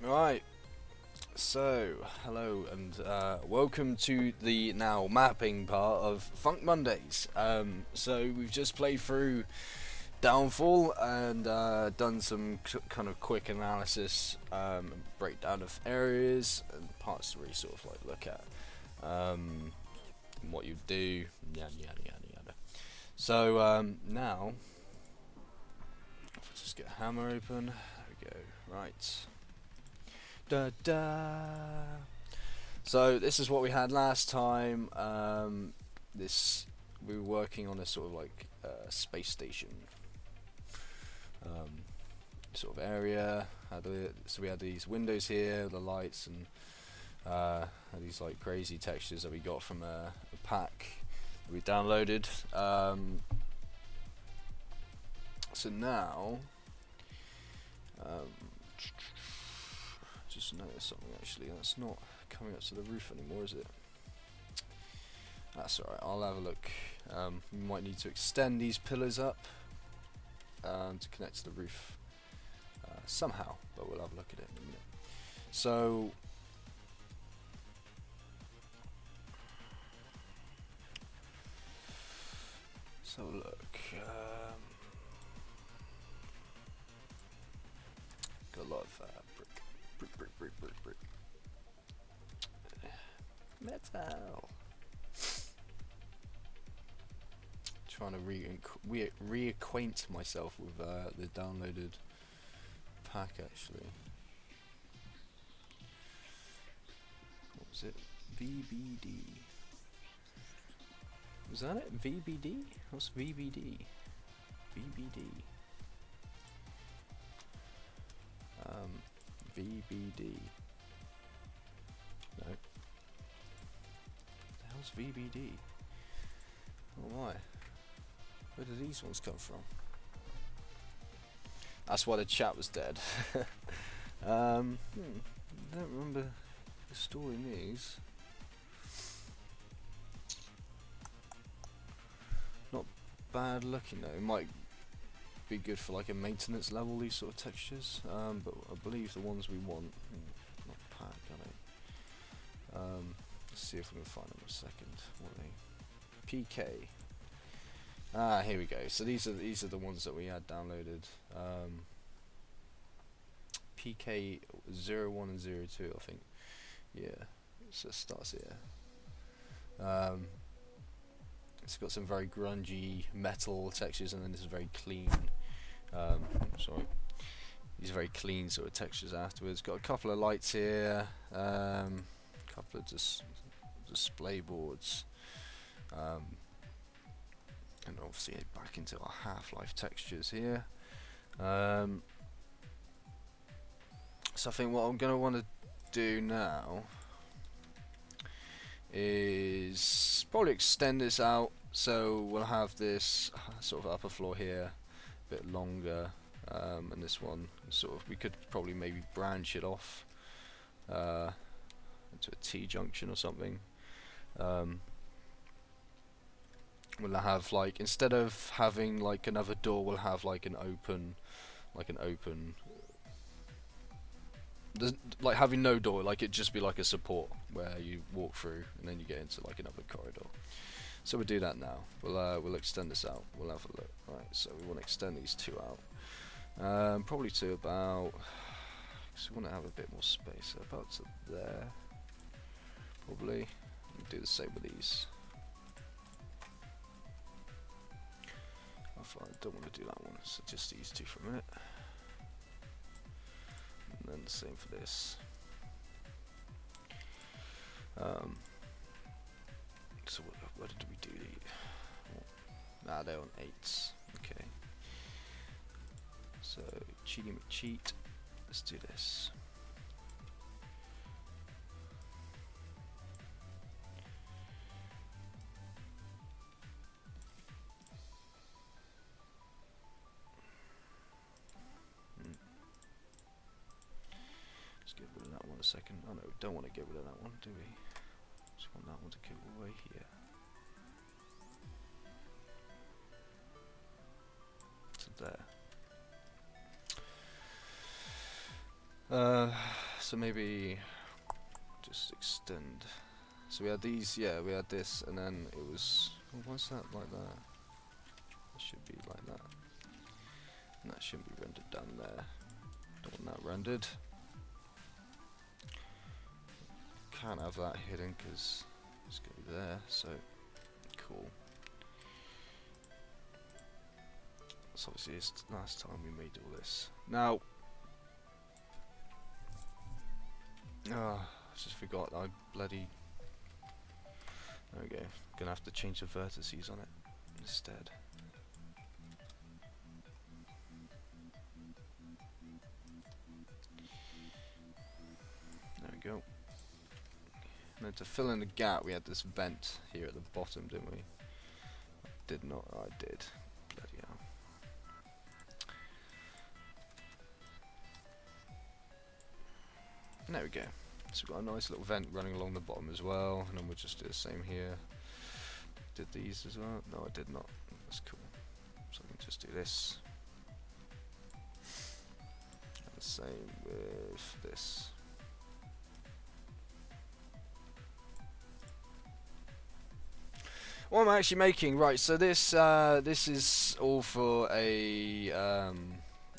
Right, so hello and welcome to the now mapping part of Funk Mondays. So we've just played through Downfall and done some kind of quick analysis, breakdown of areas and parts to really sort of like look at what you do, yada yada yada yada. So now, if I just get a hammer open, there we go. Right. Da da. So this is what we had last time. This we were working on a sort of like space station sort of area. So we had these windows here, the lights, and had these like crazy textures that we got from a pack that we downloaded. So now, just noticed something actually. That's not coming up to the roof anymore, is it? That's alright, I'll have a look. We might need to extend these pillars up to connect to the roof somehow, but we'll have a look at it in a minute. So, look. Got a lot of brick. Metal. Trying to reacquaint myself with the downloaded pack actually. What was it? VBD. Was that it? VBD? What's VBD? VBD. VBD. No. The hell's VBD? Oh my. Where did these ones come from? That's why the chat was dead. I don't remember installing these. Not bad looking though. It might be good for like a maintenance level, these sort of textures. But I believe the ones we want. Not pack, are they? Let's see if we can find them in a second. What are they? PK. Ah, here we go. So these are the ones that we had downloaded. PK 01 and 02, I think. Yeah. So it starts here. It's got some very grungy metal textures, and then this is very clean. Sorry. These are very clean sort of textures afterwards. Got a couple of lights here. Couple of display boards. And obviously back into our Half-Life textures here. So I think what I'm going to want to do now is probably extend this out, so we'll have this sort of upper floor here a bit longer, and this one sort of, we could probably maybe branch it off into a T-junction or something. We'll have like, instead of having like another door, we'll have like an open like having no door, like it just be like a support where you walk through and then you get into like another corridor. So we'll do that now. We'll extend this out. We'll have a look. Right, so we want to extend these two out, probably to about, because we want to have a bit more space, so about to there probably. We'll do the same with these. I don't want to do that one, so just these two for a minute. And then the same for this. So where did we do these? Nah, they're on 8s. Okay. So cheaty McCheat. Let's do this. Let's get rid of that one a second. Oh no, we don't want to get rid of that one, do we? Just want that one to go away here. To there. So maybe just extend. So we had these, yeah, we had this, and then it was, what's that like that? It should be like that. And that shouldn't be rendered down there. Don't want that rendered. Can't have that hidden because it's going to be there, so cool. So obviously it's last time we made all this. Now, I just forgot I bloody, there we go, gonna have to change the vertices on it instead. There we go. And then to fill in the gap we had this vent here at the bottom, didn't we? Did not, I did. Bloody hell. And there we go. So we've got a nice little vent running along the bottom as well, and then we'll just do the same here. Did these as well? No, I did not. That's cool. So I can just do this. And the same with this. What am I actually making? Right, so this this is all for a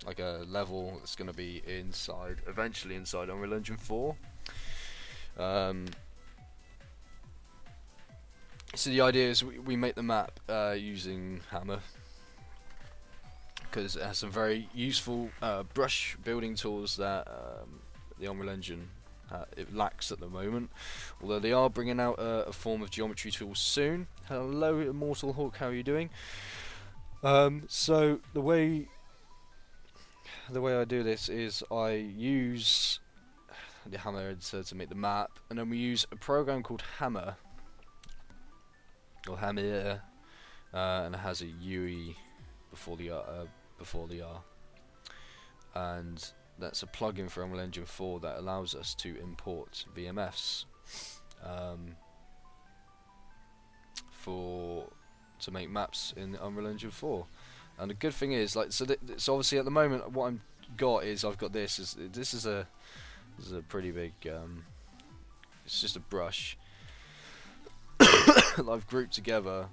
like a level that's going to be inside, eventually inside Unreal Engine 4. So the idea is we make the map using Hammer, because it has some very useful brush building tools that the Unreal Engine it lacks at the moment. Although they are bringing out a form of geometry tool soon. Hello, Immortal Hawk, how are you doing? So the way I do this is I use the Hammer editor to make the map, and then we use a program called Hammer, or Hammer, and it has a UE before the R, and that's a plugin for Unreal Engine 4 that allows us to import VMFs to make maps in Unreal Engine 4. And the good thing is, like, so obviously at the moment what I've got this is a pretty big it's just a brush that I've grouped together,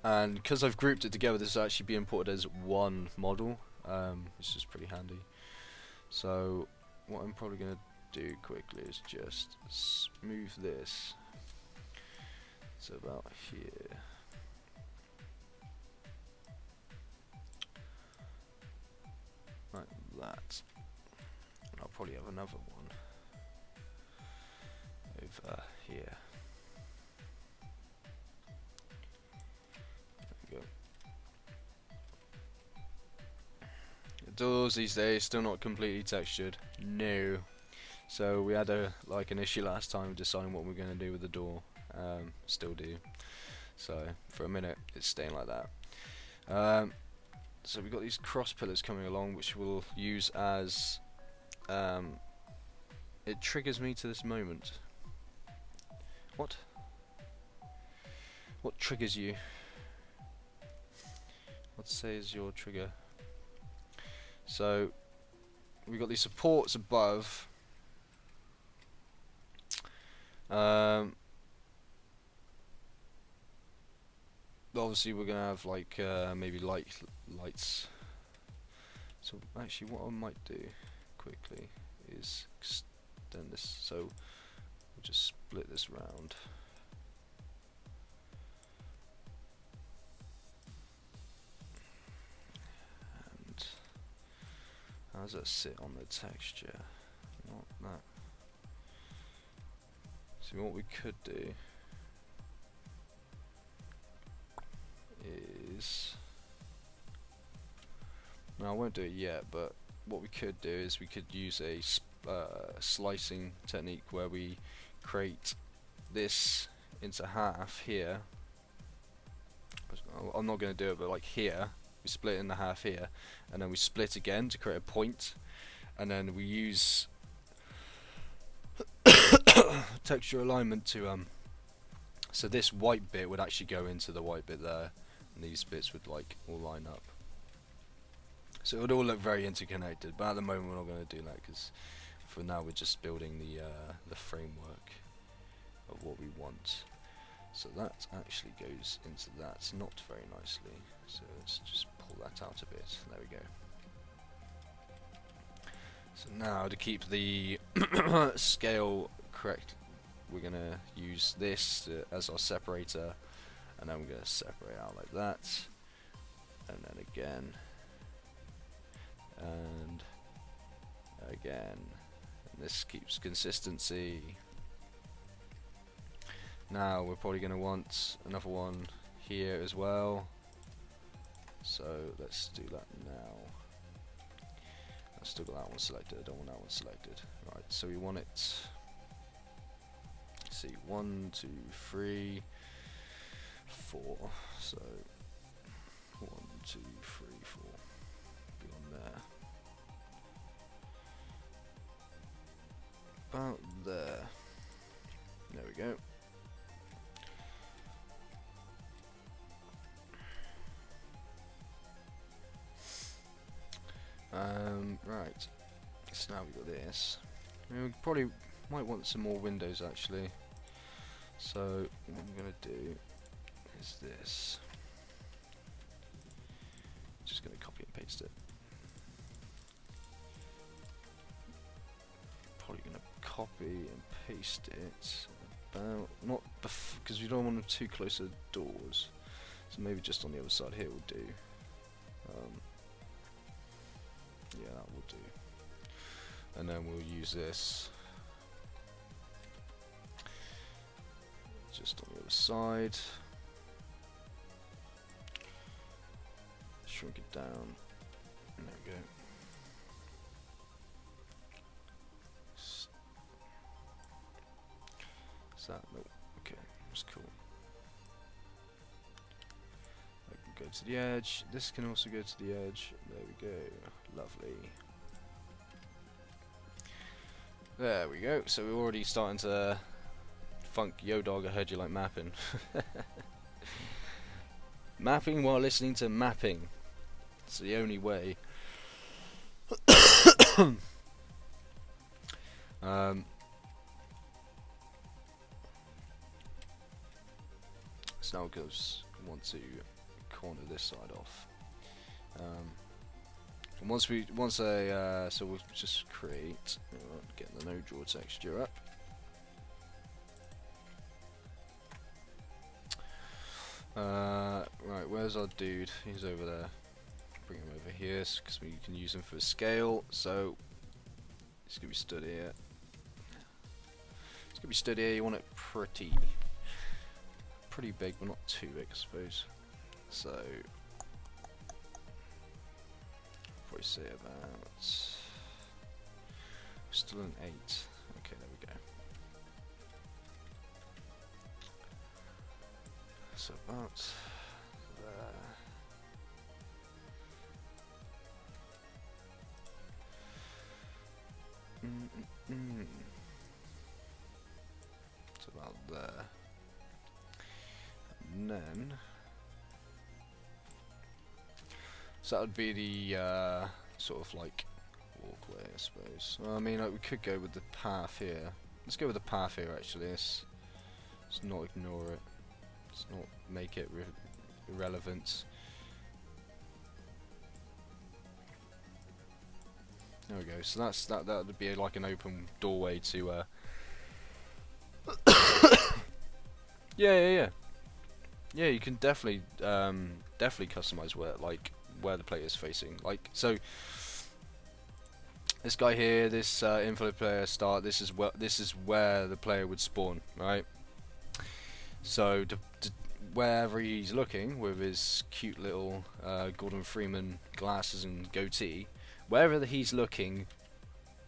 and because I've grouped it together, this will actually be imported as one model, which is pretty handy. So what I'm probably going to do quickly is just smooth this to about here. Like that. And I'll probably have another one over here. There we go. The doors these days still not completely textured. No. So we had an issue last time deciding what we're going to do with the door. Still do. So for a minute it's staying like that. So we've got these cross pillars coming along, which we'll use as it triggers me to this moment. What triggers you? What says your trigger? So we've got these supports above. Obviously we're gonna have like maybe lights. So actually what I might do quickly is extend this, so we'll just split this round. And how does that sit on the texture? Not that. See, what we could do is, now I won't do it yet, but what we could do is we could use a slicing technique where we create this into half here. I'm not going to do it, but like here we split it into half here, and then we split again to create a point, and then we use texture alignment to so this white bit would actually go into the white bit there, and these bits would like all line up. So it would all look very interconnected, but at the moment we're not going to do that because for now we're just building the framework of what we want. So that actually goes into that not very nicely. So let's just pull that out a bit. There we go. So now to keep the scale correct, we're going to use this as our separator, and then we're going to separate out like that, and then again, and again. And this keeps consistency. Now we're probably going to want another one here as well, so let's do that now. I've still got that one selected, I don't want that one selected. Right, so we want it, let's see, 1, 2, 3, 4, so 1, 2, 3, 4, be on there. About there. There we go. Right, so now we've got this. We probably might want some more windows actually. So what I'm going to do is this. Just going to copy and paste it. Probably going to copy and paste it about, not because you don't want them too close to the doors. So maybe just on the other side here will do. Yeah, that will do. And then we'll use this just on the other side. Shrink it down. There we go. Is that? Nope. Okay, that's cool. I can go to the edge. This can also go to the edge. There we go. Lovely. There we go. So we're already starting to funk. Yo dog, I heard you like mapping. Mapping while listening to mapping. It's the only way. So now goes. We want to corner this side off. And so we'll just create, get the node draw texture up. Right, where's our dude? He's over there. Bring him over here because we can use him for scale. So he's gonna be stood here. He's gonna be stood here. You want it pretty big, but not too big, I suppose. So probably say about still an 8. Okay, there we go. So about there. It's about there. And then so that would be the sort of like walkway, I suppose. Well, I mean, like, we could go with the path here. Let's go with the path here. Actually, let's not ignore it. Let's not make it irrelevant. There we go. So that would be like an open doorway to. Yeah. You can definitely customize where the player is facing. Like, so this guy here, this info player start. This is where the player would spawn, right? So wherever he's looking with his cute little Gordon Freeman glasses and goatee, wherever he's looking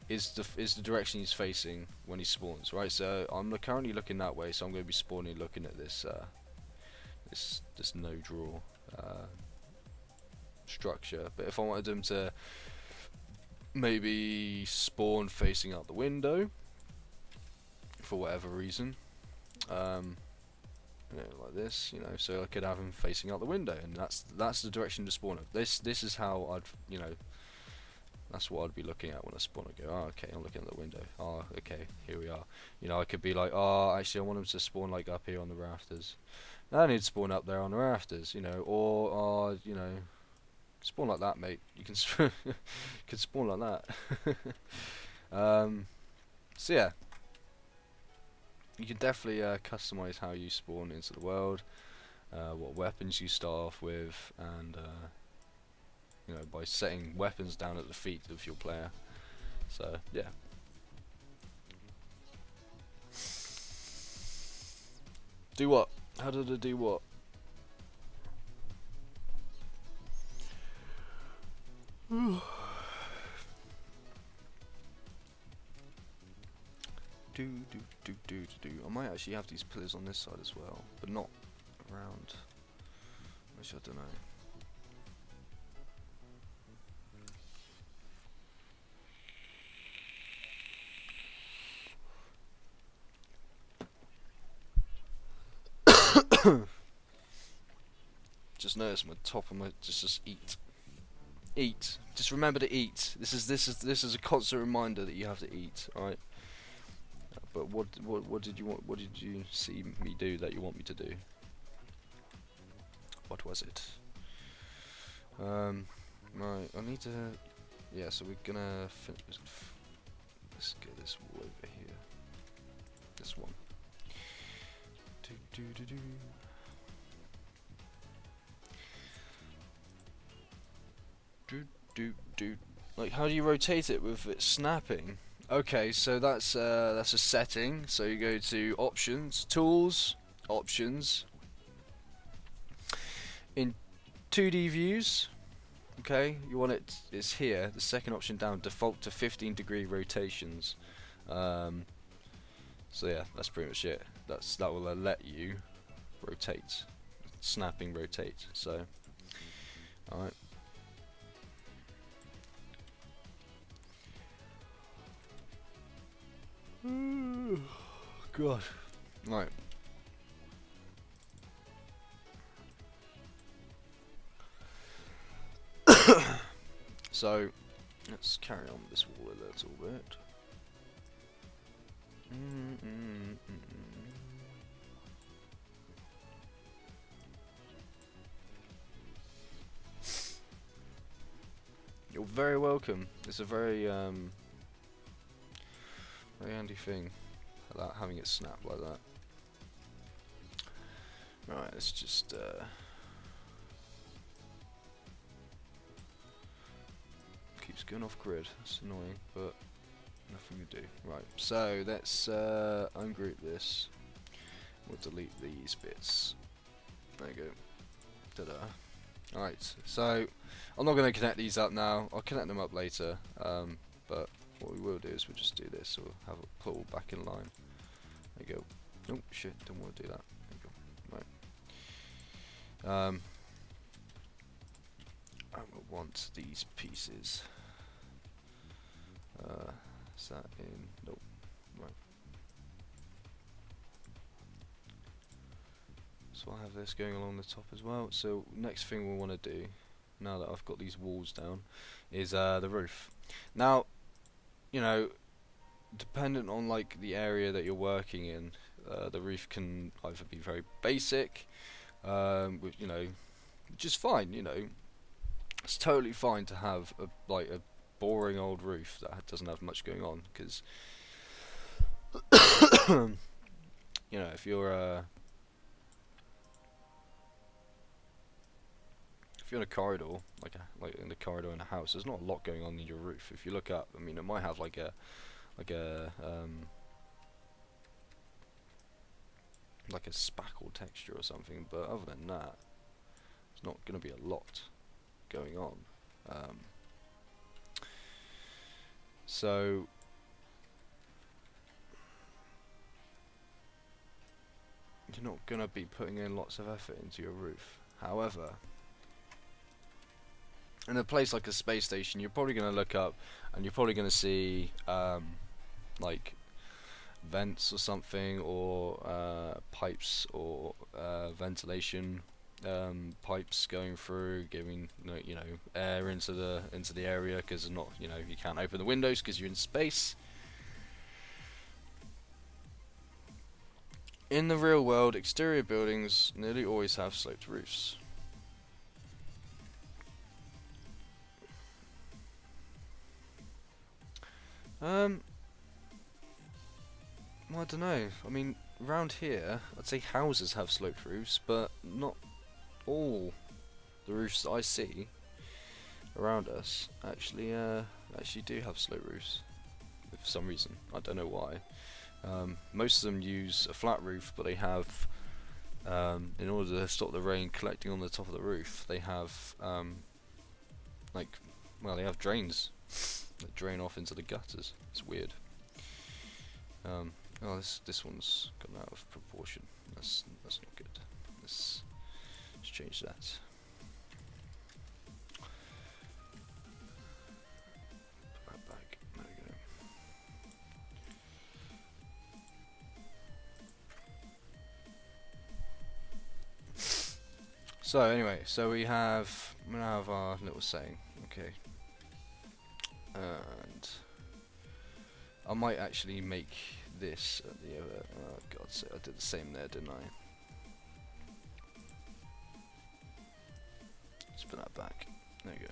is the direction he's facing when he spawns, right? So I'm currently looking that way, so I'm going to be spawning looking at this this no draw structure. But if I wanted them to maybe spawn facing out the window for whatever reason, you know, like this, you know, so I could have him facing out the window, and that's the direction to spawn of. This is how I'd, you know, that's what I'd be looking at when I spawn. I go, oh, okay, I'm looking at the window. Oh, okay, here we are. You know, I could be like, oh, actually, I want him to spawn like up here on the rafters. I need to spawn up there on the rafters, you know, or you know, spawn like that, mate. You can can spawn like that. So yeah, you can definitely customize how you spawn into the world, what weapons you start off with, and you know, by setting weapons down at the feet of your player. So yeah. Do what? How did I do what? Do. I might actually have these pillars on this side as well, but not around. Which I don't know. Just notice my top of my just eat. Eat. Just remember to eat. This is a constant reminder that you have to eat. All right. But what did you want? What did you see me do that you want me to do? What was it? Right. I need to. Yeah. So we're gonna. Let's get this wall over here. This one. Like, how do you rotate it with it snapping? Okay, so that's a setting. So you go to options, tools, options. In 2D views, okay, you want it's here. The second option down, default to 15-degree rotations. So yeah, that's pretty much it. That will let you rotate, snapping rotate. So, all right. God. Right. So, let's carry on with this wall a little bit. You're very welcome. It's a very very handy thing, about having it snap like that. Right, let's just keeps going off grid. That's annoying, but nothing to do. Right, so let's ungroup this. We'll delete these bits. There you go. Ta-da. Alright, so I'm not going to connect these up now. I'll connect them up later. But what we will do is we'll just do this. So we'll have it pull back in line. There you go. Oh shit! Don't want to do that. There you go. Right. And we'll want these pieces. Is that in? Nope. Right. So I'll have this going along the top as well. So next thing we want to do, now that I've got these walls down, is the roof. Now, you know, dependent on like the area that you're working in, the roof can either be very basic, with, you know, which is fine. You know, it's totally fine to have like a boring old roof that doesn't have much going on, because you know, if you're in a corridor, like in the corridor in a house, there's not a lot going on in your roof. If you look up, I mean, it might have like a spackle texture or something, but other than that, there's not going to be a lot going on. So you're not going to be putting in lots of effort into your roof. However, in a place like a space station, you're probably going to look up and you're probably going to see like vents or something, or pipes or ventilation pipes going through, giving air into the area, because not you can't open the windows because you're in space. In the real world, exterior buildings nearly always have sloped roofs. Well, I don't know. I mean, around here, I'd say houses have sloped roofs, but not all the roofs that I see around us actually do have sloped roofs. For some reason, I don't know why. Most of them use a flat roof, but they have, in order to stop the rain collecting on the top of the roof, they have they have drains that drain off into the gutters. It's weird. Oh, this one's gone out of proportion. That's not good. Let's change that. Put that back. There we go. So anyway, we have our little saying, okay, and I might actually make this at the other. Oh God, so I did the same there, didn't I? Let's put that back. There you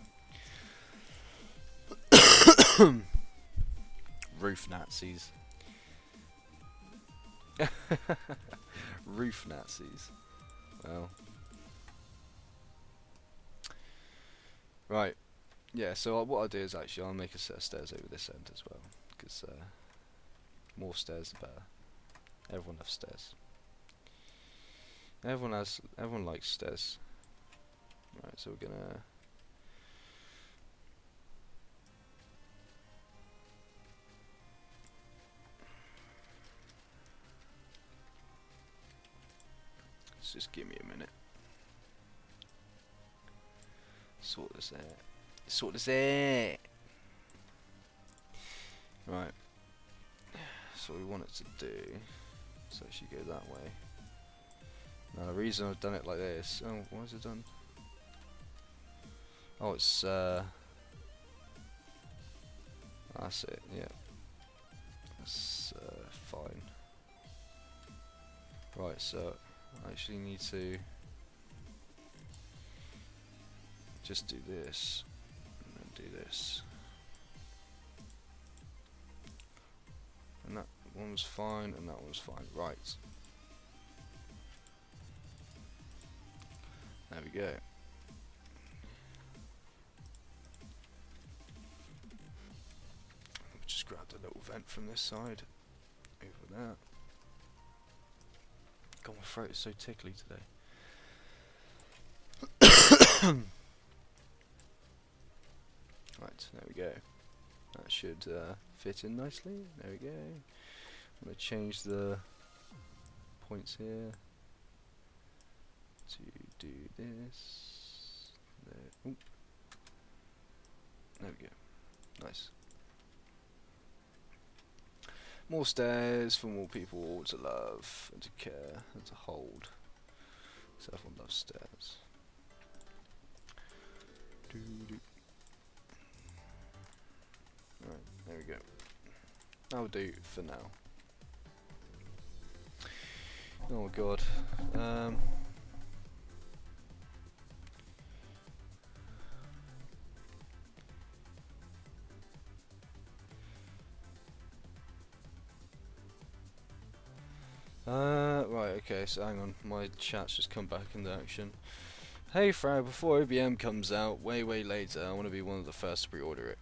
go. Roof Nazis. Roof Nazis. Well. Right. Yeah, so what I'll do is actually I'll make a set of stairs over this end as well, because more stairs the better. Everyone loves stairs. Everyone likes stairs. Right, so we're gonna just give me a minute. Sort this out. Sort this out. Right. So we want it to do. So it should go that way. Now the reason I've done it like this. Oh, why is it done? Oh, it's that's it. Yeah. That's fine. Right. So I actually need to just do this and then do this, and that one's fine and that one's fine. Right, there we go. Just grabbed a little vent from this side over there. God, my throat is so tickly today. Right, there we go. That should fit in nicely. There we go. I'm going to change the points here to do this. There, ooh. There we go. Nice. More stairs for more people to love and to care and to hold. So everyone loves stairs. Doo-doo. Right, there we go. That'll do for now. Oh God. Right, okay, so hang on, my chat's just come back into action. Hey Frag, before OBM comes out, way later, I want to be one of the first to pre-order it.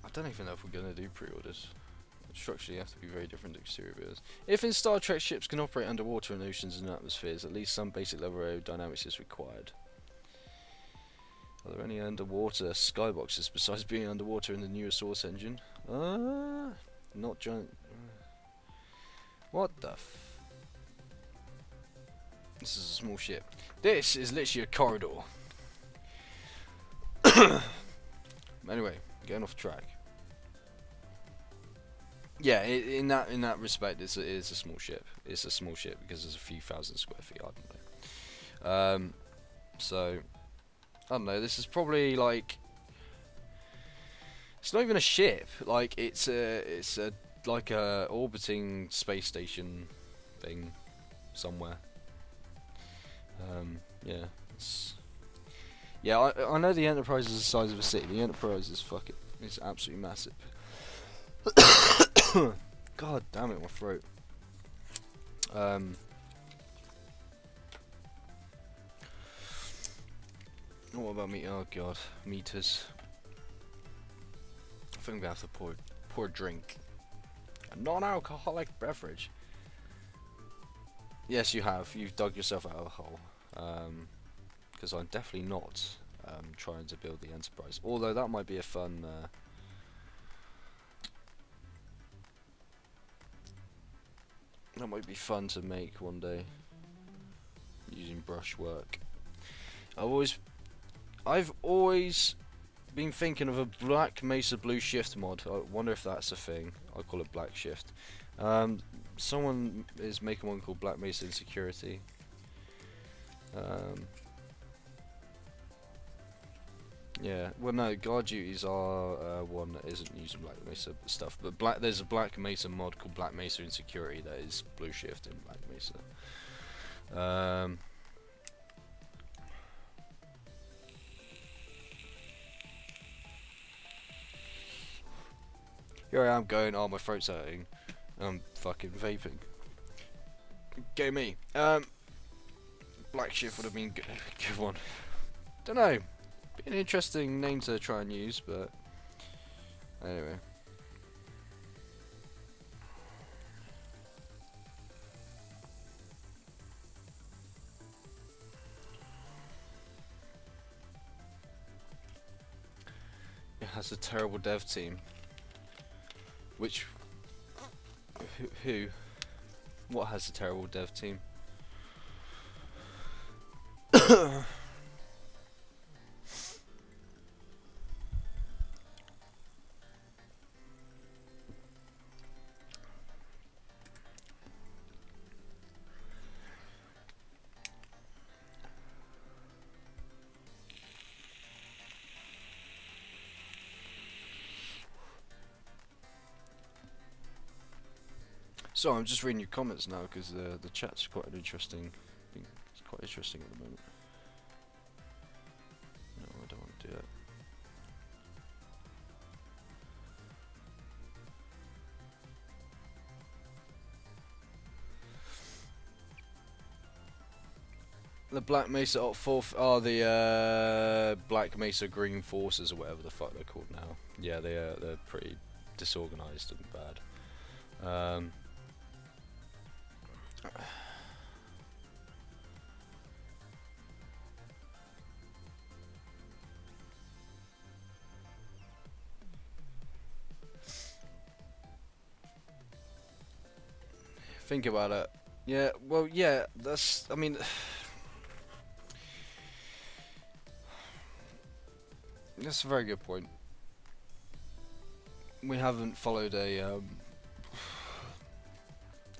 I don't even know if we're going to do pre-orders. Structurally, you have to be very different exterior builds. If in Star Trek ships can operate underwater in oceans and atmospheres, at least some basic level aerodynamics is required. Are there any underwater skyboxes besides being underwater in the newer Source engine? Not giant... What the f... This is a small ship. This is literally a corridor. Anyway, getting off track. Yeah, in that respect, it's a small ship. It's a small ship because there's a few thousand square feet. I don't know. So I don't know. This is probably like it's not even a ship. Like it's a like a orbiting space station thing somewhere. Yeah. Yeah, I know the Enterprise is the size of a city. The Enterprise is fucking. It's absolutely massive. God damn it, my throat. Um. What about me? Oh god, meters. I think I'm gonna have to pour a drink. A non-alcoholic beverage. Yes, you have. You've dug yourself out of a hole. Because I'm definitely not trying to build the Enterprise. Although that might be a fun. That might be fun to make one day using brushwork. I've always been thinking of a Black Mesa Blue Shift mod. I wonder if that's a thing. I call it Black Shift. Someone is making one called Black Mesa Insecurity. Yeah, well no, guard duties are one that isn't using Black Mesa stuff, but there's a Black Mesa mod called Black Mesa Insecurity that is Blue Shift in Black Mesa. Here I am going, oh my throat's hurting. I'm fucking vaping. Go me. Black Shift would have been good one. Don't know. Be an interesting name to try and use, but anyway. It has a terrible dev team. Which who? What has a terrible dev team? So I'm just reading your comments now because the chat's quite an interesting. I think it's quite interesting at the moment. No, I don't want to do that. The Black Mesa the Black Mesa Green Forces or whatever the fuck they're called now. Yeah, they're pretty disorganized and bad. Think about it. Yeah, well, yeah, that's. I mean, that's a very good point. We haven't followed a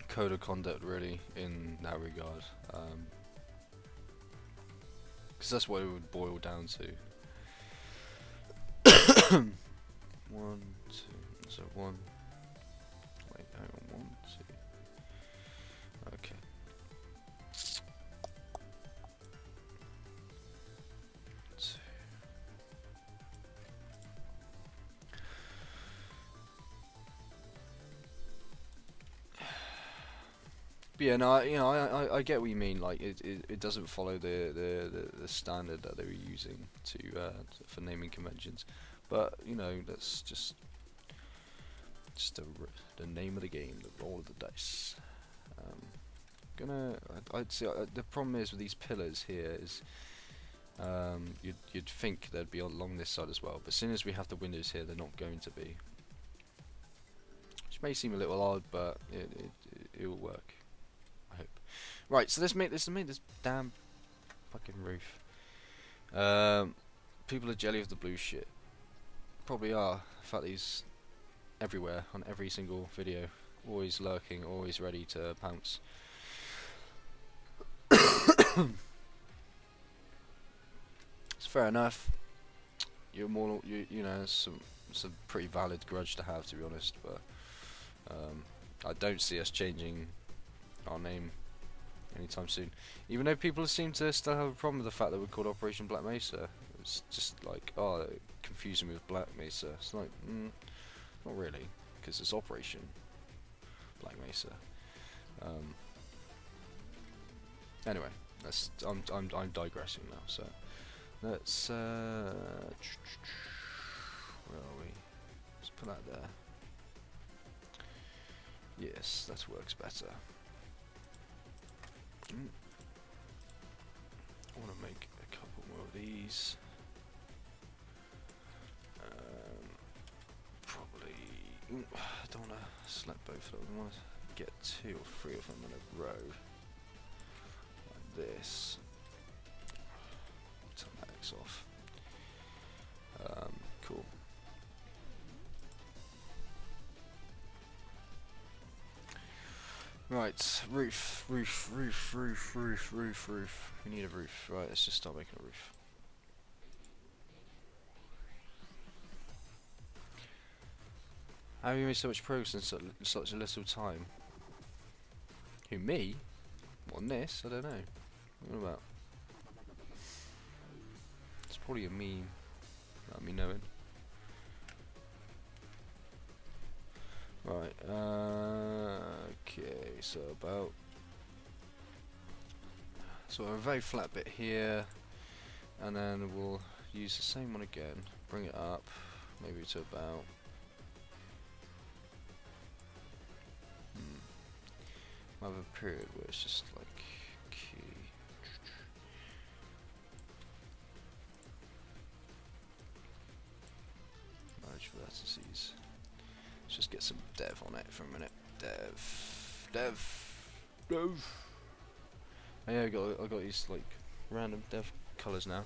code of conduct really in that regard, because that's what it would boil down to. 1, 2. So 1. Wait, hang on. 1, 2. Okay. But yeah, no, I get what you mean. Like, it doesn't follow the standard that they were using for naming conventions, but you know that's just the name of the game, the roll of the dice. I'd say the problem is with these pillars here is you'd think they'd be along this side as well, but as soon as we have the windows here, they're not going to be. Which may seem a little odd, but it will work. I hope. Right, so let's make this damn fucking roof. People are jelly of the blue shit. Probably are. In fact, these everywhere, on every single video. Always lurking, always ready to pounce. It's fair enough. You're more, you know, it's a pretty valid grudge to have, to be honest. But I don't see us changing our name anytime soon. Even though people seem to still have a problem with the fact that we're called Operation Black Mesa. It's just like, oh, confusing me with Black Mesa. It's like, not really, because it's Operation Black Mesa. Anyway, I'm digressing now. So let's where are we? Let's put that there. Yes, that works better. I want to make a couple more of these. Probably. I don't want to select both of them. I want to get 2 or 3 of them in a row. Like this. Turn that X off. Cool. Right, roof. We need a roof. Right, let's just start making a roof. How have you made so much progress in such a little time? Who, me? What, on this? I don't know. What about? It's probably a meme. Without me knowing. Right, okay, so a very flat bit here, and then we'll use the same one again, bring it up, maybe to about, I have a period where it's just like, key, merge vertices. Let's just get some dev on it for a minute. Dev. Oh yeah, I got these like random dev colors now.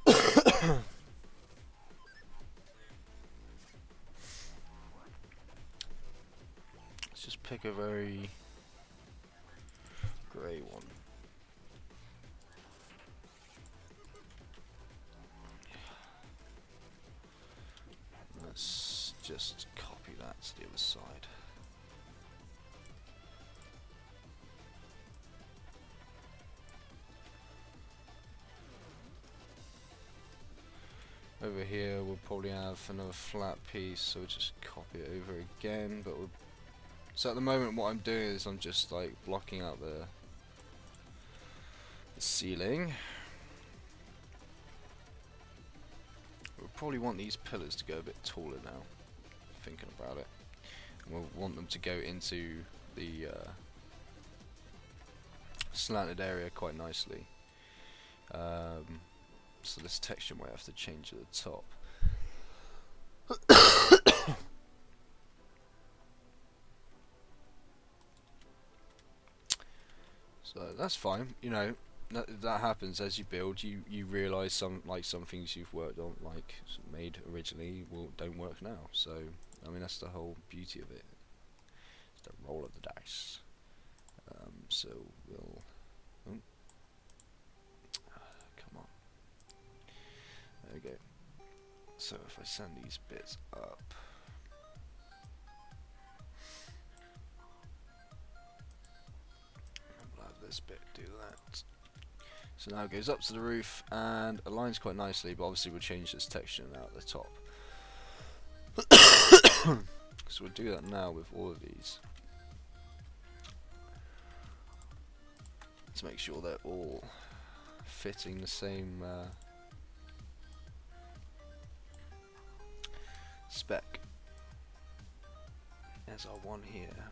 Let's just pick a very grey one. Let's just copy that to the other side. Over here we'll probably have another flat piece, so we'll just copy it over again. But so at the moment what I'm doing is I'm just like blocking out the ceiling. We'll probably want these pillars to go a bit taller now, thinking about it. And we'll want them to go into the slanted area quite nicely. So this texture might have to change at the top. So that's fine, you know. That happens as you build. You realise some things you've worked on, like made originally, don't work now. So I mean that's the whole beauty of it. It's the roll of the dice. So we'll. Come on. There we go. So if I send these bits up. We'll have this bit do that. So now it goes up to the roof and aligns quite nicely, but obviously we'll change this texture now at the top. So we'll do that now with all of these. To make sure they're all fitting the same spec as our one here.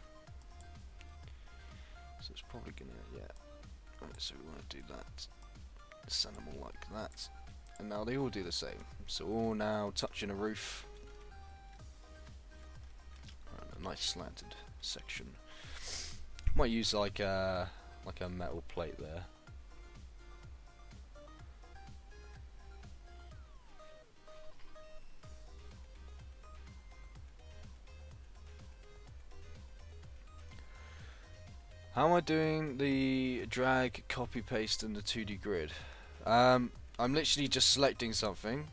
So it's probably gonna, yeah. Right, so we want to do that. Send them all like that. And now they all do the same. So all now touching a roof. And a nice slanted section. Might use like a metal plate there. How am I doing the drag, copy, paste, and the 2D grid? I'm literally just selecting something.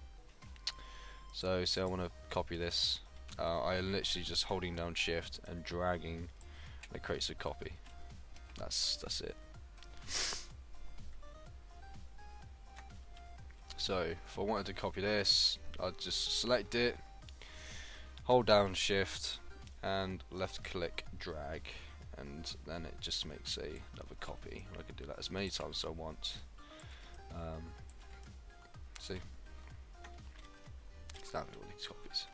So say I want to copy this. I am literally just holding down shift and dragging, and it creates a copy. That's it. So if I wanted to copy this, I'd just select it, hold down shift, and left click drag, and then it just makes another copy. I can do that as many times as I want. See, exactly all these copies.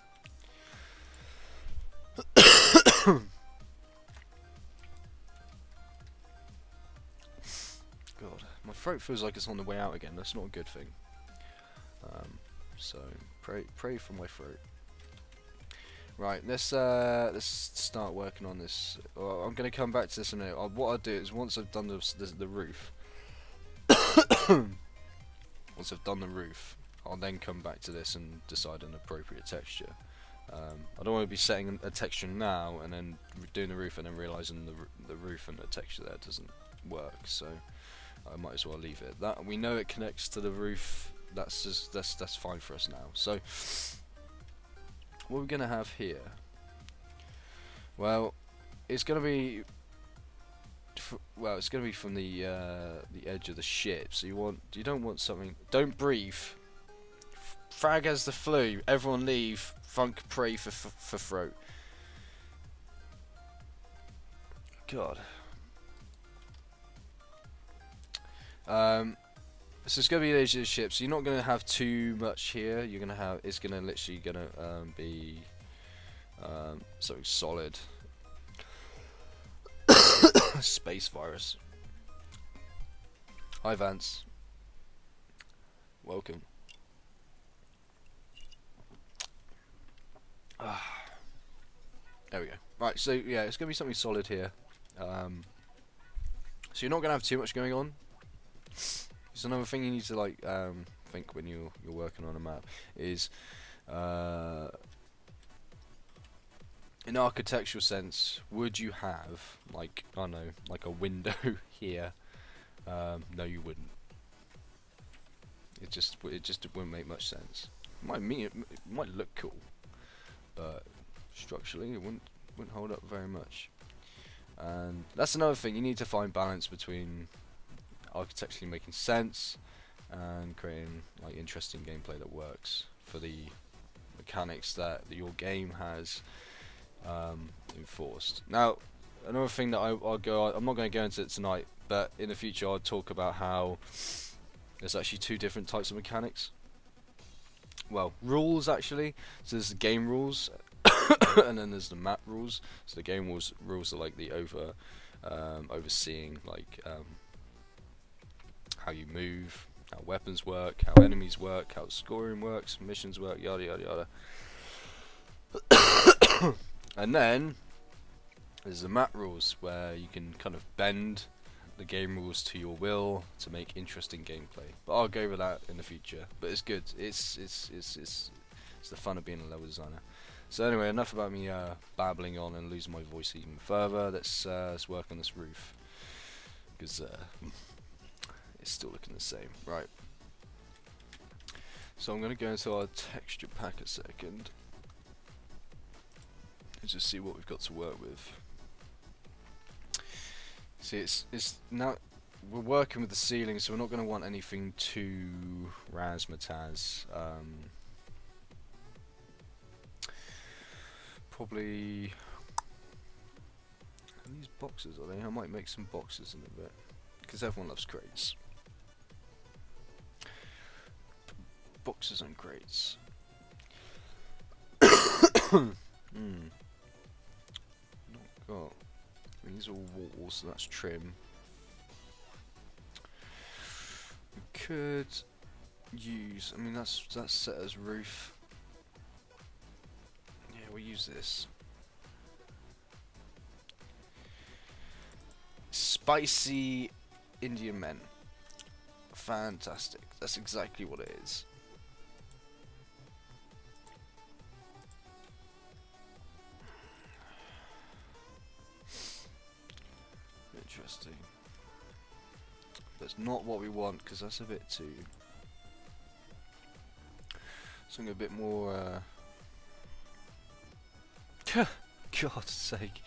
God, my throat feels like it's on the way out again. That's not a good thing. So pray for my throat. Right, let's start working on this. I'm gonna come back to this in a minute. What I'll do is once I've done the roof, once I've done the roof, I'll then come back to this and decide an appropriate texture. I don't want to be setting a texture now and then doing the roof and then realizing the roof and the texture there doesn't work. So I might as well leave it. That we know it connects to the roof. That's fine for us now. So what we're gonna have here? Well, it's gonna be. It's gonna be from the edge of the ship. So you don't want something. Don't breathe. Frag has the flu. Everyone leave. Funk pray for throat. God. So it's gonna be the edge of the ship. So you're not gonna have too much here. You're gonna have. It's gonna literally be something solid. Space virus. Hi Vance. Welcome. There we go. Right, so yeah, it's gonna be something solid here. So you're not gonna have too much going on. So another thing you need to think when you're working on a map is in architectural sense, would you have like I don't know, like a window here? No, you wouldn't. It just wouldn't make much sense. It might look cool, but structurally it wouldn't hold up very much. And that's another thing, you need to find balance between architecturally making sense and creating like interesting gameplay that works for the mechanics that your game has enforced. Now, another thing that I'm not going to go into it tonight, but in the future I'll talk about how there's actually two different types of mechanics. Well, rules actually. So there's the game rules, and then there's the map rules. So the game rules are like the overseeing how you move, how weapons work, how enemies work, how scoring works, missions work, yada yada yada. And then there's the map rules, where you can kind of bend the game rules to your will to make interesting gameplay. But I'll go over that in the future. But it's good. It's the fun of being a level designer. So anyway, enough about me babbling on and losing my voice even further. Let's work on this roof, because it's still looking the same. Right. So I'm going to go into our texture pack a second and just see what we've got to work with. See, it's now we're working with the ceiling, so we're not going to want anything too razzmatazz. Probably these boxes, are they? I might make some boxes in a bit, because everyone loves crates. Boxes and crates. Not got. These are all walls, so that's trim. We could use. I mean, that's set as roof. Yeah, we'll use this. Spicy Indian men. Fantastic. That's exactly what it is. nasty. That's not what we want, because that's a bit too... Something a bit more... God's sake.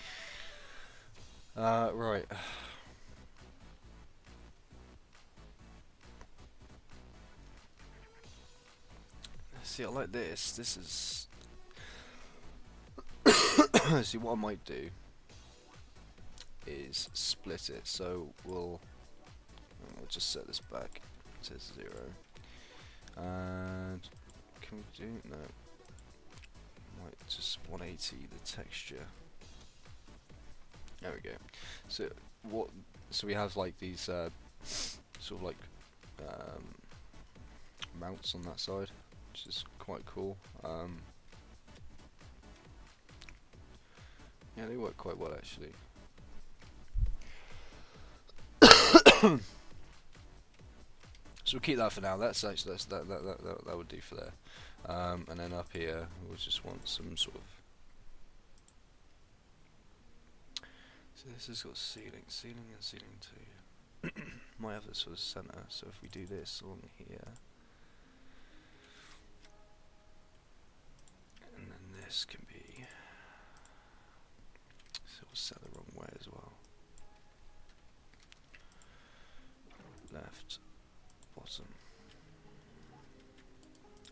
Right. See, I like this. This is... See, what I might do is split it. So we'll just set this back to 0. And can we do... No. Might just 180 the texture. There we go. So what? So we have like these sort of like mounts on that side, which is quite cool. Yeah, they work quite well actually. So we'll keep that for now. That's actually that would do for there. And then up here, we'll just want some sort of... So this has got ceiling, and ceiling too. Might have this sort of center. So if we do this along here, and then this can be sort of set the wrong way as well. Left, bottom.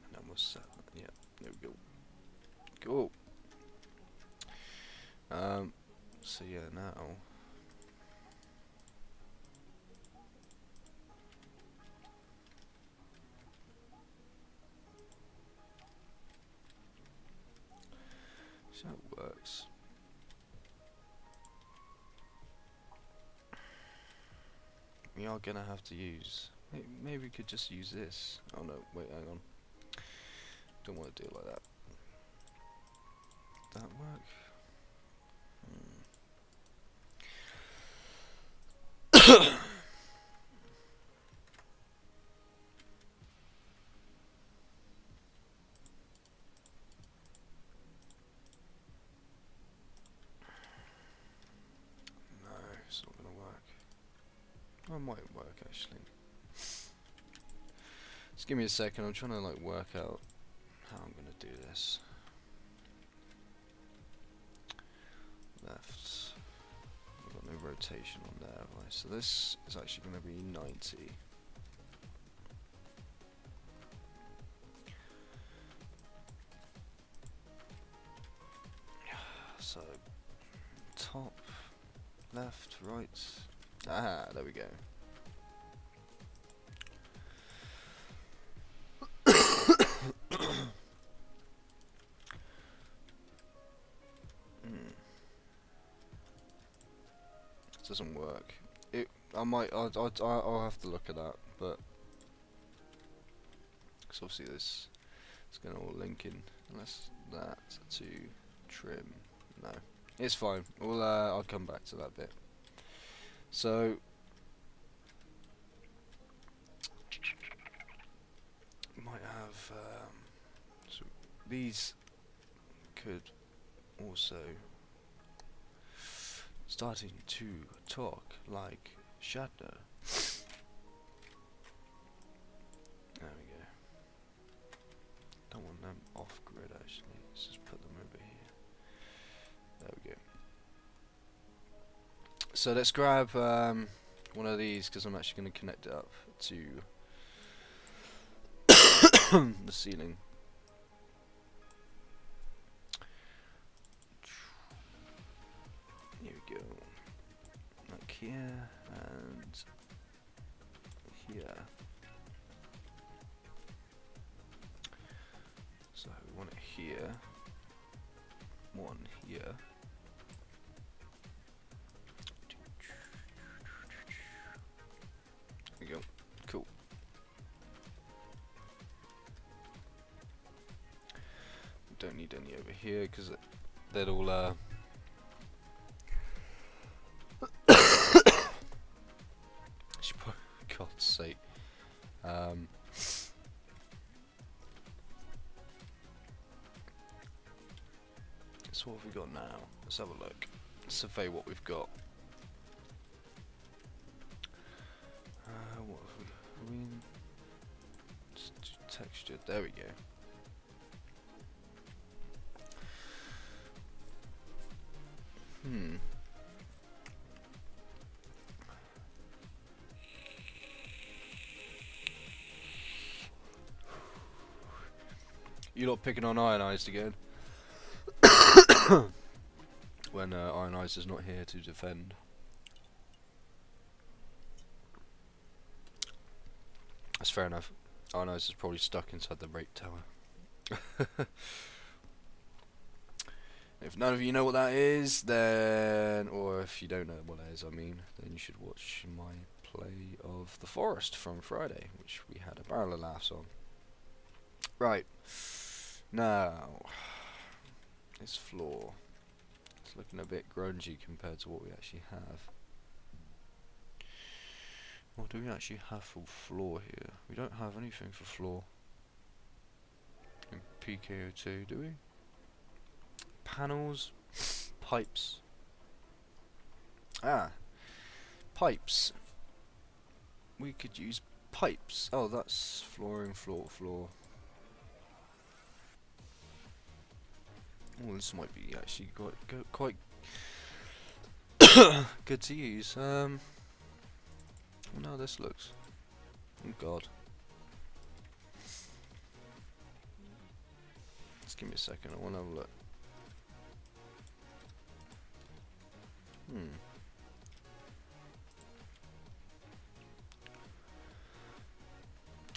And then we'll set that. Yeah, there we go. Cool. So yeah, now so it works. We are gonna have to use. Maybe we could just use this. Oh no! Wait, hang on. Don't want to do it like that. That work? No, it's not gonna work. Oh, it might work actually. Just give me a second. I'm trying to like work out how I'm gonna do this. Left. I've got no rotation on there, have I? So this is actually going to be 90. So top, left, right. Ah, there we go. Doesn't work. I'll have to look at that, but because obviously this is going to all link in. Unless that to trim. No, it's fine. I'll come back to that bit. So might have so these could also starting to talk like shadow. There we go. Don't want them off grid actually. Let's just put them over here. There we go. So let's grab one of these because I'm actually going to connect it up to the ceiling. Here we go. Like here and here. So we want it here. One here. There we go. Cool. We don't need any over here because they'd all God's sake. So what have we got now? Let's have a look. Survey what we've got. There we go. You're not picking on Ionized again. When Ionized is not here to defend. That's fair enough. Ionized is probably stuck inside the rape tower. If none of you know what that is, then, or if you don't know what that is, I mean, then you should watch my play of The Forest from Friday, which we had a barrel of laughs on. Right, now, this floor, it's looking a bit grungy compared to what we actually have. What do we actually have for floor here? We don't have anything for floor in PKO2, do we? Panels, pipes. Pipes. We could use pipes. Oh, that's flooring, floor. Oh, this might be actually quite good to use. Well, no, this looks. Oh God. Just give me a second. I want to have a look.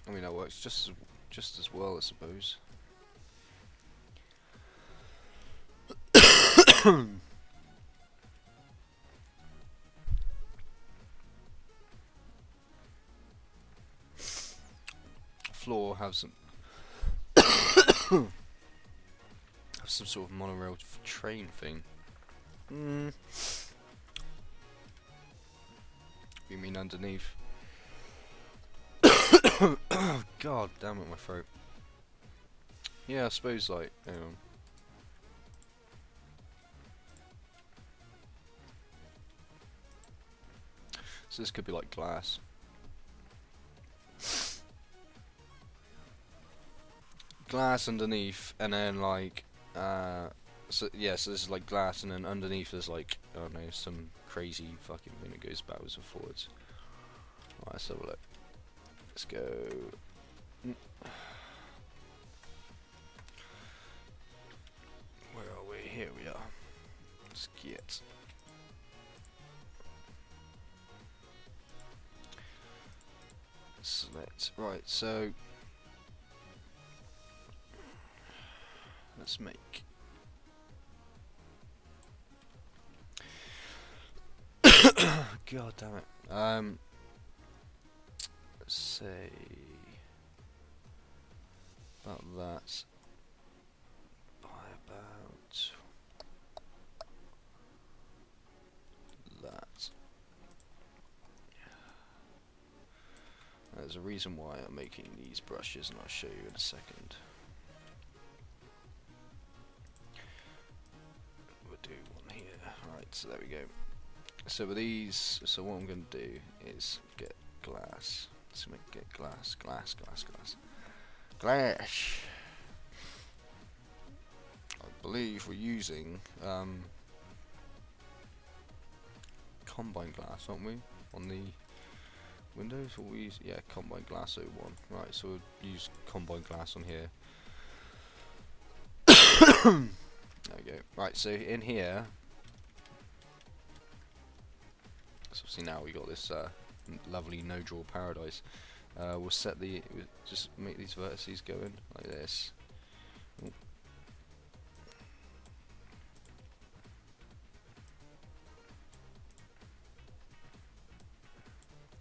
I mean, that works just as well, I suppose. Floor have some sort of monorail train thing. You mean underneath? Oh, God damn it, my throat. Yeah, I suppose, like, so this could be like glass. Glass underneath, and then like, so this is like glass, and then underneath there's like, I don't know, some crazy fucking thing that goes backwards and forwards. Alright, let's have a look. Let's go. Where are we? Here we are. Let's get. Select. Right, so let's make. God damn it. Let's say about that. By about that. There's a reason why I'm making these brushes, and I'll show you in a second. We'll do one here. Right, so there we go. So with these, so what I'm going to do is get glass. So get glass. I believe we're using combine glass, aren't we? On the Windows, or we use, yeah, combine glass 01. Right, so we'll use combine glass on here. There we go. Right, so in here, so obviously now we got this lovely no draw paradise. We'll set the, just make these vertices go in like this. Ooh.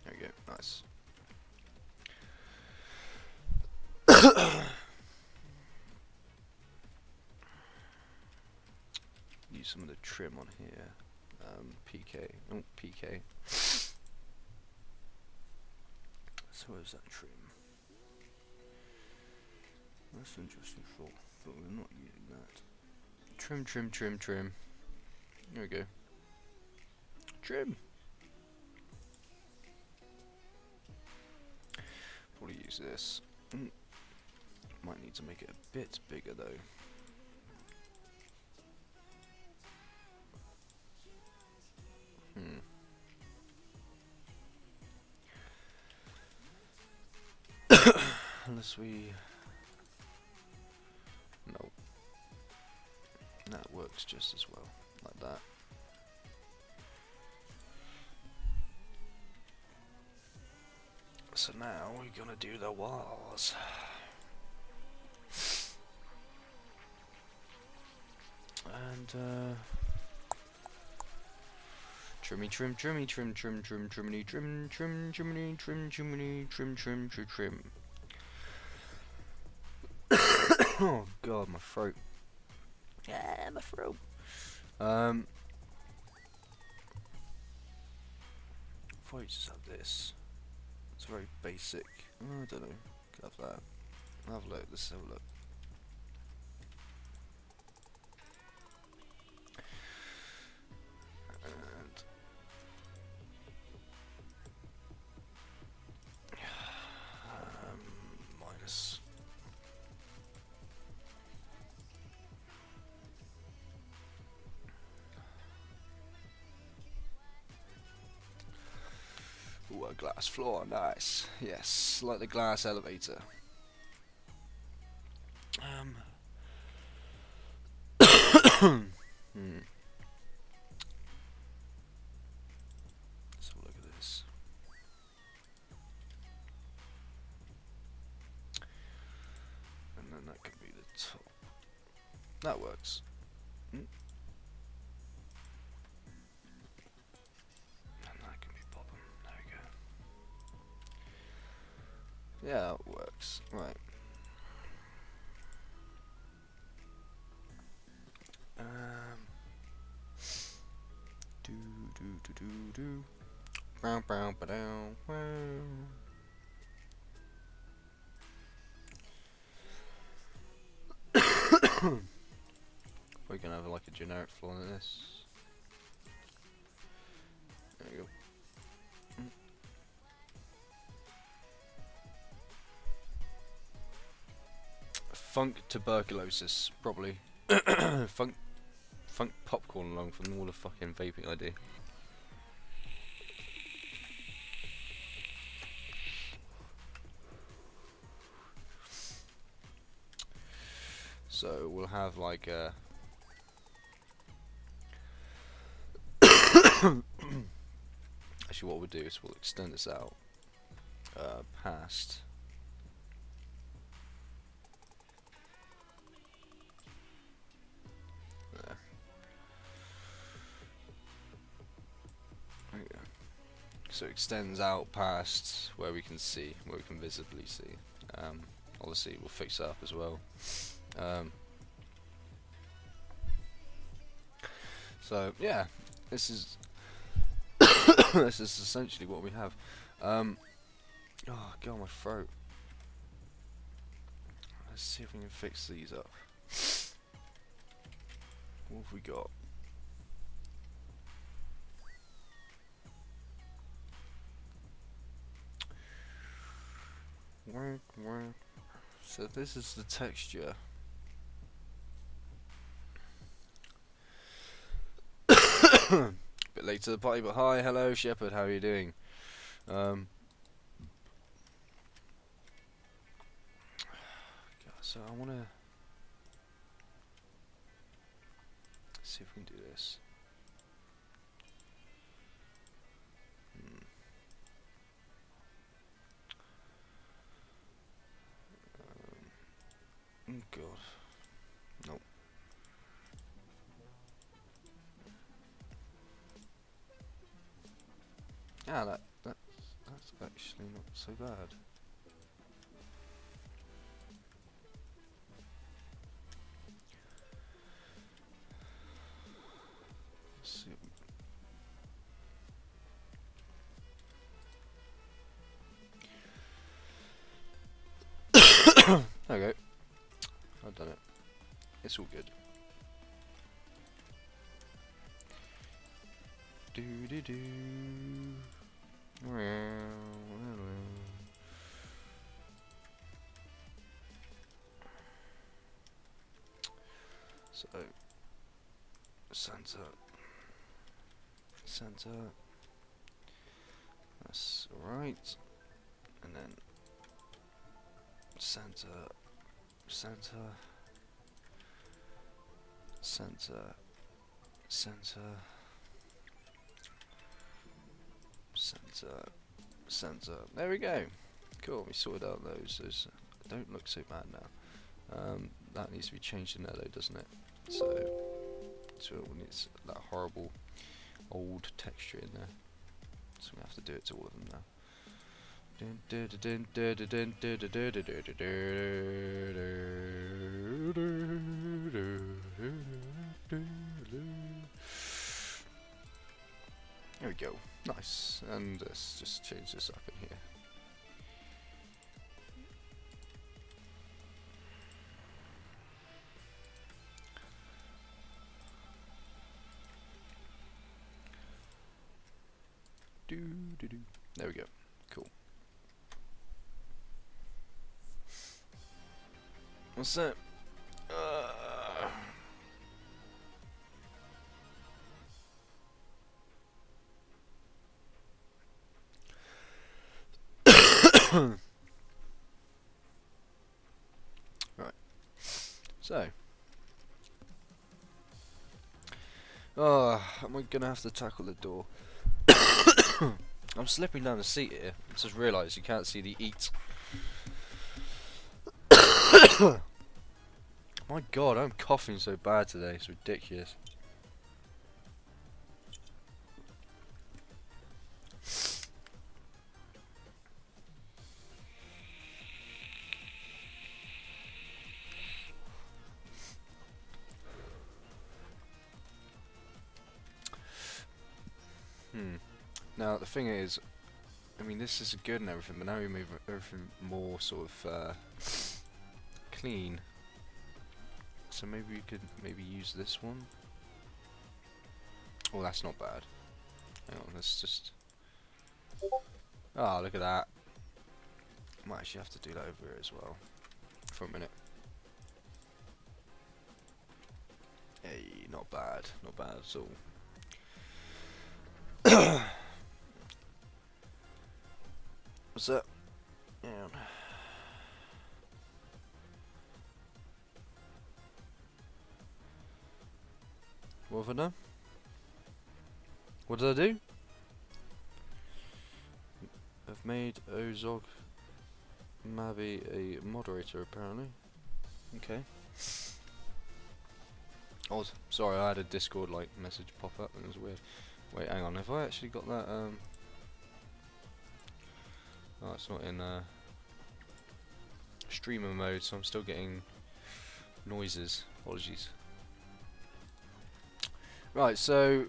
There we go, nice. Use some of the trim on here. PK. So where's that trim? That's an interesting thought, but we're not using that. Trim. There we go. Trim. Probably use this. Might need to make it a bit bigger though. Unless we... No. That works just as well, like that. So now we're gonna do the walls. And trimmy trim trimmy trim trim trim trimmy trim trim trimmy trim trimmy trim trim trim trim. Oh god, my throat. Yeah, my throat. If I just have this, it's very basic. Oh, I don't know. Could have that. Have a look. Let's have a look. And minus. Ooh, a glass floor, nice. Yes, like the glass elevator. Let's have a look at this. And then that could be the top. That works. And that can be bottom. There we go. Yeah, that works. Right. Do do do do do. Bow bow ba down. Wow. We're gonna have like a generic floor in this. There you go. Funk tuberculosis, probably. Funk popcorn along from all the fucking vaping I do. So we'll have like a actually what we'll do is we'll extend this out past there. There you go. So it extends out past where we can see, where we can visibly see. Obviously we'll fix that up as well. So yeah, this is this is essentially what we have. Oh god, my throat. Let's see if we can fix these up. What have we got? So this is the texture. Bit late to the party, but hi, hello, Shepherd. How are you doing? So I want to see if we can do this. Oh god. Nope. Yeah, that's actually not so bad. Let's see. There we go. I've done it. It's all good. Do do do. center, center. That's alright. And then center, center, center, center, center, center. There we go. Cool. We sorted out those. Those don't look so bad now. That needs to be changed in there though, doesn't it? So it needs that horrible old texture in there. So we have to do it to all of them now. There we go. Nice. And let's just change this up in here. There we go. Cool. What's that? Right. So. Am I gonna have to tackle the door? I'm slipping down the seat here. I just realised you can't see the eat. My god, I'm coughing so bad today, it's ridiculous. Now the thing is, I mean this is good and everything, but now we move everything more sort of clean. So maybe we could use this one. Oh, that's not bad. Hang on, let's just. Ah, look at that. Might actually have to do that over here as well. For a minute. Hey, not bad at all. What's up? Yeah. What have I done? What did I do? I've made Ozog Mavi a moderator apparently. Okay. Oh, sorry, I had a Discord like message pop up and it was weird. Wait, hang on, have I actually got that oh, it's not in streamer mode, so I'm still getting noises. Apologies. Right, so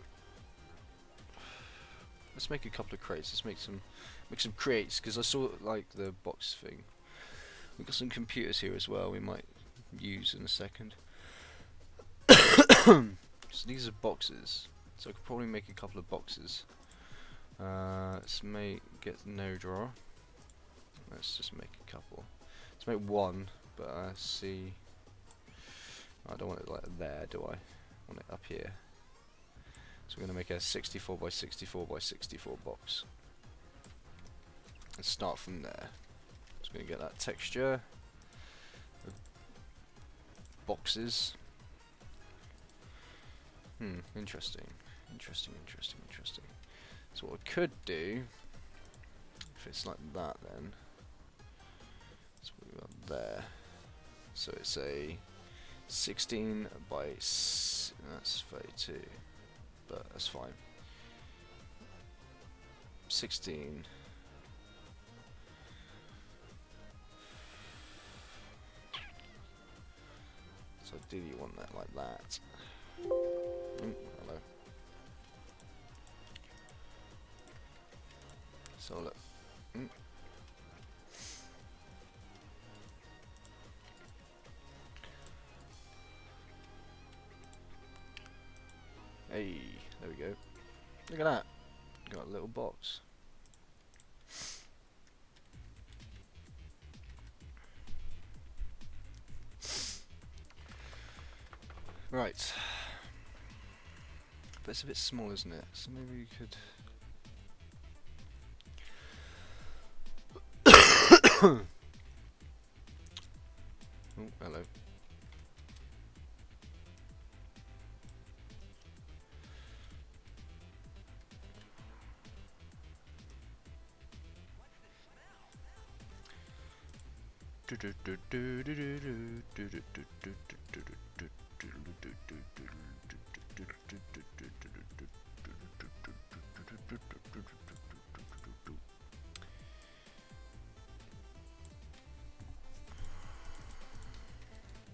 let's make a couple of crates. Let's make some crates because I saw like the box thing. We've got some computers here as well. We might use in a second. So these are boxes. So I could probably make a couple of boxes. Let's get no drawer. Let's just make a couple. Let's make one, but see. I don't want it like there, do I? I want it up here. So we're going to make a 64 by 64 by 64 box. Let's start from there. So we're going to get that texture of boxes. Interesting. So what I could do, if it's like that, then let's put it up there. So it's a 16 by that's 32, but that's fine. 16. So do you want that like that? Hello. So look. Hey, there we go. Look at that. Got a little box. Right. But it's a bit small, isn't it? So maybe we could... Oh, hello.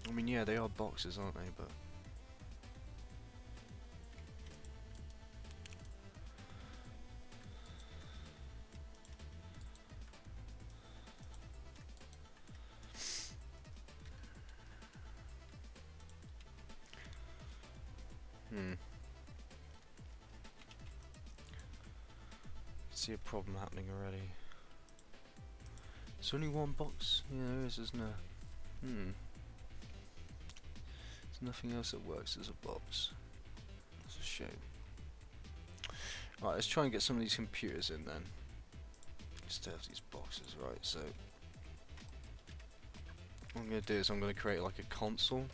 I mean, yeah, they are boxes, aren't they? But see a problem happening already. It's only one box. Yeah, there is, isn't there? There's nothing else that works as a box. That's a shame. Right, let's try and get some of these computers in then. Just to have these boxes, right? So what I'm going to do is I'm going to create like a console,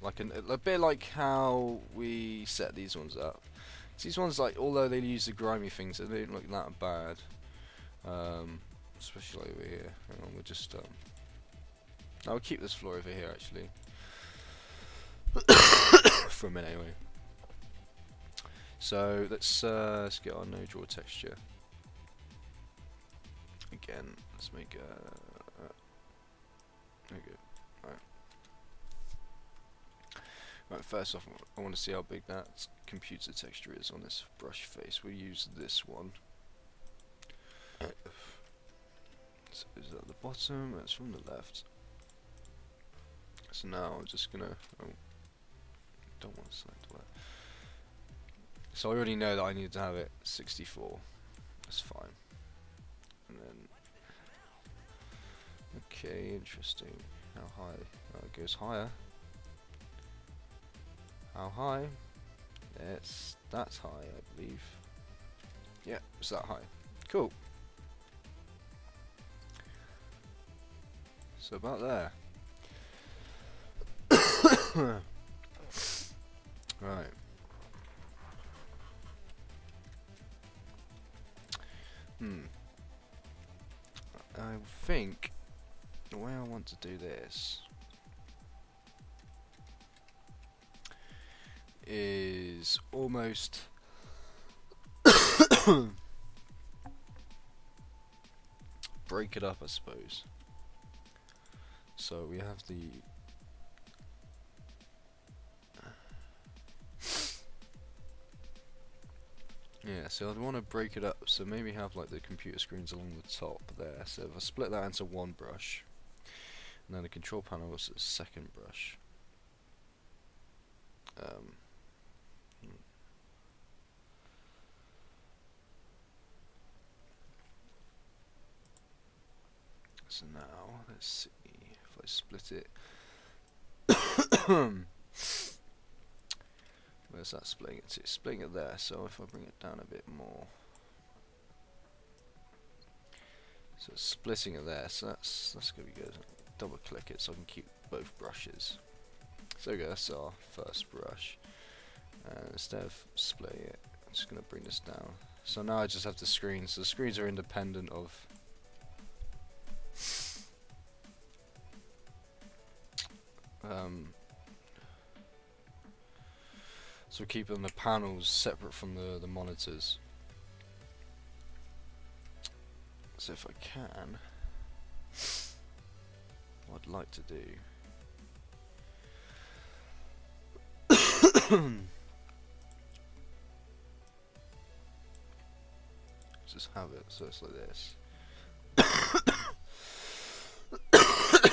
like a bit like how we set these ones up. These ones, like, although they use the grimy things, they don't look that bad. Especially over here. Hang on, we'll just I'll keep this floor over here actually. For a minute anyway. So let's get our no draw texture. Again, let's make there we go. Right, first off, I want to see how big that computer texture is on this brush face. We'll use this one. So is that the bottom? That's from the left. So now I'm just gonna... Oh, don't want to select that. So I already know that I need to have it 64. That's fine. And then... Okay, interesting. How high? Oh, it goes higher. How high? That's high, I believe. Yeah, it's that high. Cool. So about there. Right. I think the way I want to do this is almost break it up, I suppose. So we have the yeah, so I'd want to break it up, so maybe have like the computer screens along the top there. So if I split that into one brush, and then the control panel was the second brush. So now let's see if I split it. Where's that splitting it to? It's splitting it there, so if I bring it down a bit more. So it's splitting it there, so that's gonna be good. Double click it so I can keep both brushes. So there we go, that's our first brush. And instead of splitting it, I'm just gonna bring this down. So now I just have the screens. So the screens are independent of so keeping the panels separate from the monitors. So if I can, what I'd like to do just have it so it's like this.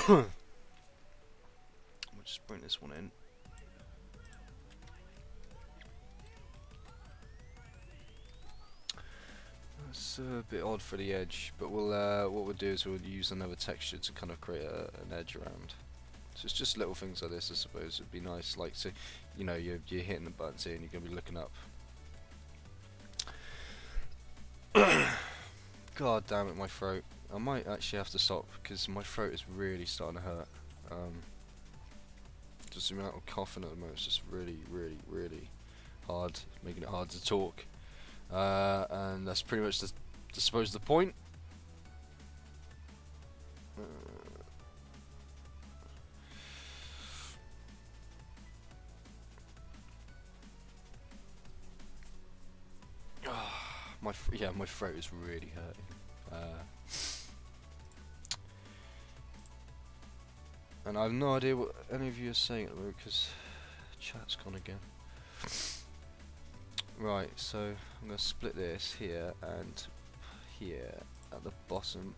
We'll just bring this one in. It's a bit odd for the edge, but we'll what we'll do is we'll use another texture to kind of create an edge around. So it's just little things like this, I suppose. It'd be nice, like, so, you know, you're hitting the buttons here and you're gonna be looking up. God damn it, my throat. I might actually have to stop because my throat is really starting to hurt. Just the amount of coughing at the moment is just really, really, really hard, making it hard to talk. And that's pretty much, I suppose, the point. My throat is really hurting. And I have no idea what any of you are saying at the moment because chat's gone again. Right, so I'm going to split this here and here at the bottom.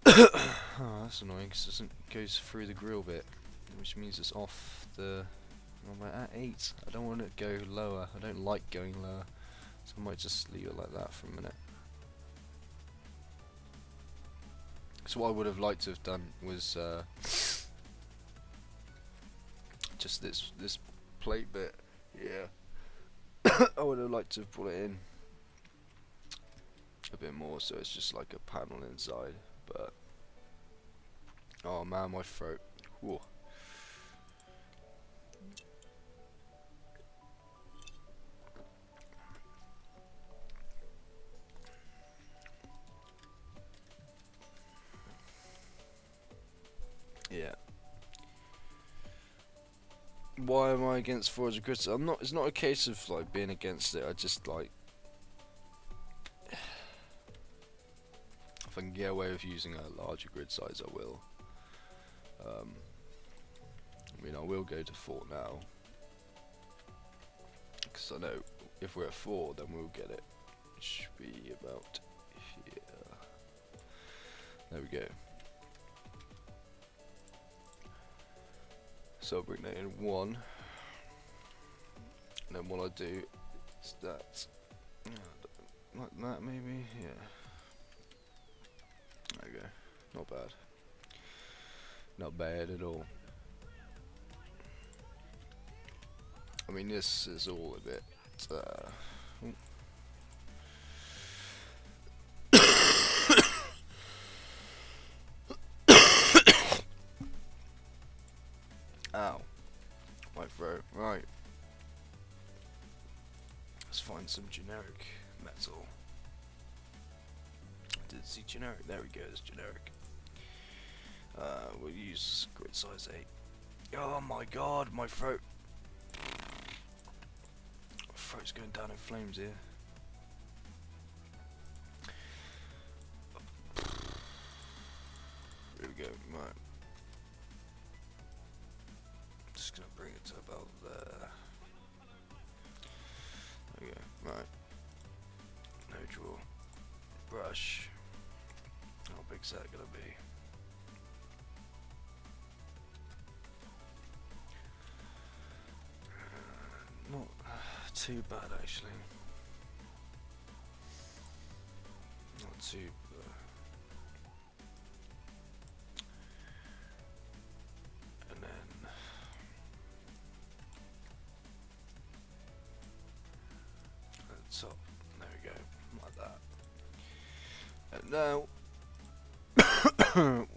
Oh, that's annoying because it goes through the grill bit, which means it's off the... I'm at 8. I don't want it to go lower. I don't like going lower, so I might just leave it like that for a minute. So what I would have liked to have done was just this plate bit. Yeah, I would have liked to have brought it in a bit more, so it's just like a panel inside. But oh man, my throat. Whoa. Yeah. Why am I against 400 grids? I'm not. It's not a case of like being against it. I just like, if I can get away with using a larger grid size, I will. I mean, I will go to 4 now, because I know if we're at 4, then we'll get it. It should be about here. There we go. So I'll bring that in 1, and then what I do is that, like that maybe, yeah. There we go. Not bad. Not bad at all. I mean, this is all a bit. Ow. My throat. Right. Let's find some generic metal. Did see generic? There we go, it's generic. We'll use grid size 8. Oh my god, my throat. My throat's going down in flames here. Here we go, right. Just gonna bring it to about there. There we go, right. No draw. Brush. How big's that gonna be? Not too bad actually. Not too bad. And then at the top, there we go, like that. And now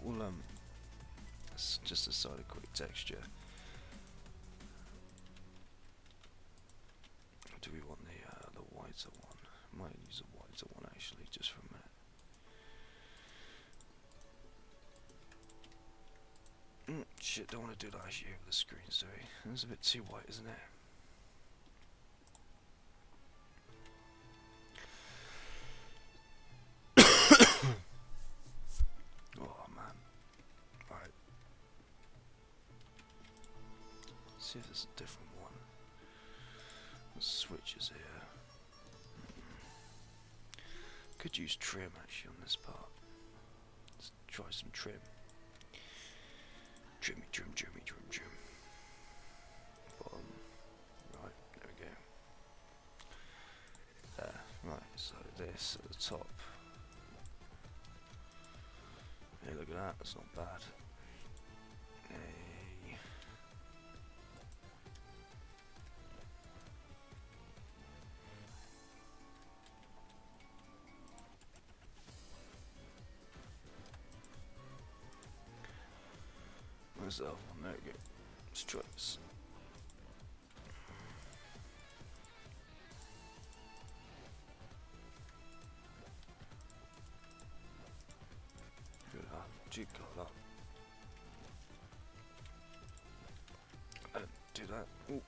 we'll just decide a quick texture. Do we want the whiter one? Might use a whiter one actually, just for a minute. Shit, don't want to do that actually over the screen, sorry. It's a bit too white, isn't it? Oh man. Right. Let's see if there's a different one. The switches here. Could use trim actually on this part. Let's try some trim. Trim. Bottom. Right, there we go. There, right, so this at the top. Yeah, look at that. That's not bad. Hey. Where's the other one? There we go. Let's try this. Do that. Ooh.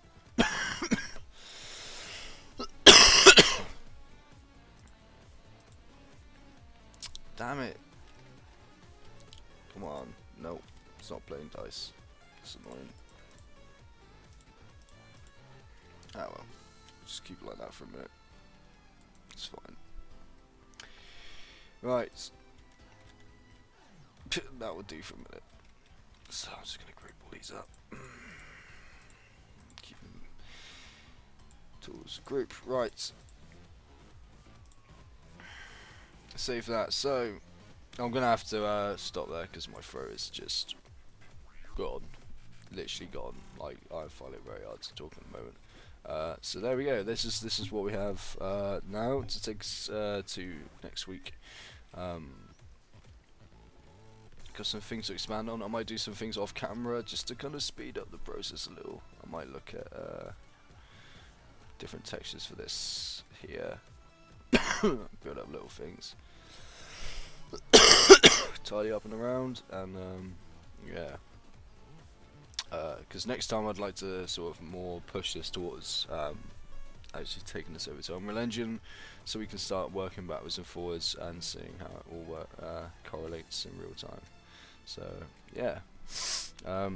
Damn it. Come on. No, it's not playing dice. It's annoying. Ah well. Just keep it like that for a minute. It's fine. Right. That would do for a minute. So I'm just going to group all these up. Keep them. Tools. Group. Right. Save that. So I'm going to have to stop there because my throat is just gone. Literally gone. Like, I find it very hard to talk at the moment. So there we go. This is what we have now to take us to next week. Got some things to expand on. I might do some things off camera just to kind of speed up the process a little. I might look at different textures for this here. Build up little things. Tidy up and around, and yeah. Because next time I'd like to sort of more push this towards actually taking this over to Unreal Engine, so we can start working backwards and forwards and seeing how it all correlates in real time. So yeah. So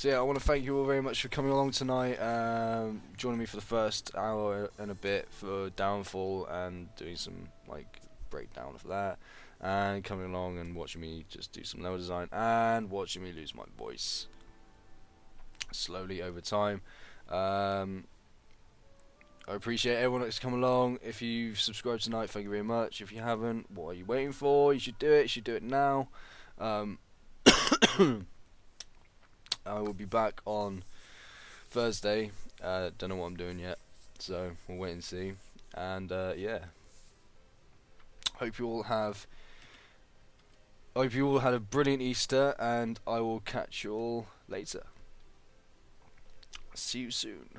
yeah, I want to thank you all very much for coming along tonight, joining me for the first hour and a bit for Downfall and doing some like breakdown of that, and coming along and watching me just do some level design and watching me lose my voice slowly over time. I appreciate everyone that's come along. If you've subscribed tonight, thank you very much. If you haven't, what are you waiting for? You should do it. You should do it now. I will be back on Thursday. Don't know what I'm doing yet, so we'll wait and see. And yeah, hope you all had a brilliant Easter, and I will catch you all later. See you soon.